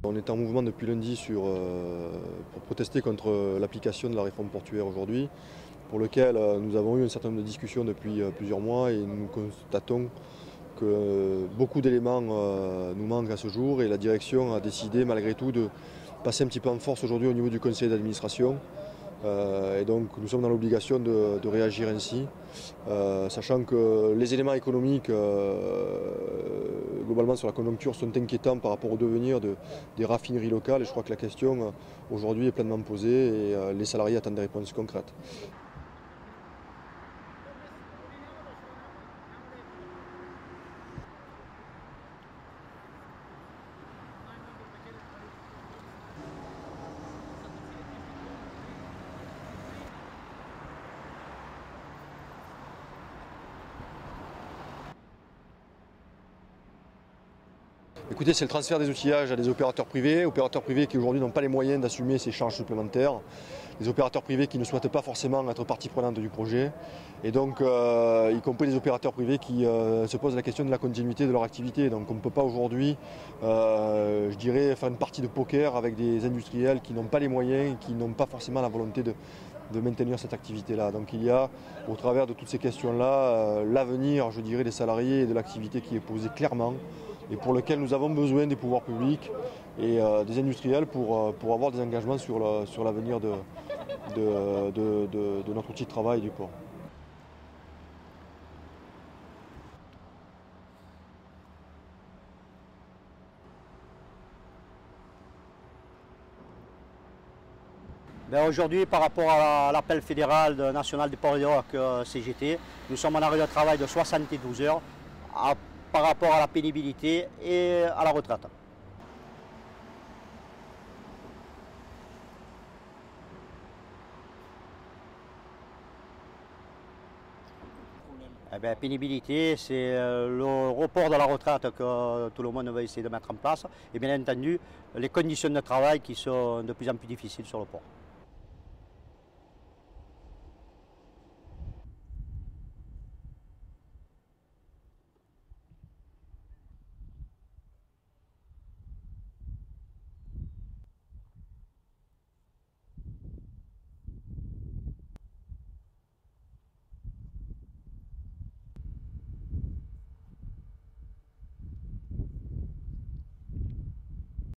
On est en mouvement depuis lundi pour protester contre l'application de la réforme portuaire aujourd'hui, pour lequel nous avons eu un certain nombre de discussions depuis plusieurs mois et nous constatons que beaucoup d'éléments nous manquent à ce jour et la direction a décidé malgré tout de passer un petit peu en force aujourd'hui au niveau du conseil d'administration. Et donc nous sommes dans l'obligation de réagir ainsi, sachant que les éléments économiques globalement sur la conjoncture sont inquiétants par rapport au devenir des raffineries locales et je crois que la question aujourd'hui est pleinement posée et les salariés attendent des réponses concrètes. Écoutez, c'est le transfert des outillages à des opérateurs privés qui aujourd'hui n'ont pas les moyens d'assumer ces charges supplémentaires, des opérateurs privés qui ne souhaitent pas forcément être partie prenante du projet, et donc y compris des opérateurs privés qui se posent la question de la continuité de leur activité. Donc on ne peut pas aujourd'hui, je dirais, faire une partie de poker avec des industriels qui n'ont pas les moyens et qui n'ont pas forcément la volonté de maintenir cette activité-là. Donc il y a, au travers de toutes ces questions-là, l'avenir, je dirais, des salariés et de l'activité qui est posé clairement et pour lequel nous avons besoin des pouvoirs publics et des industriels pour avoir des engagements sur l'avenir de notre outil de travail du port. Aujourd'hui, par rapport à l'appel fédéral national des ports et docks CGT, nous sommes en arrêt de travail de 72 heures par rapport à la pénibilité et à la retraite. Pénibilité, c'est le report de la retraite que tout le monde va essayer de mettre en place et bien entendu les conditions de travail qui sont de plus en plus difficiles sur le port.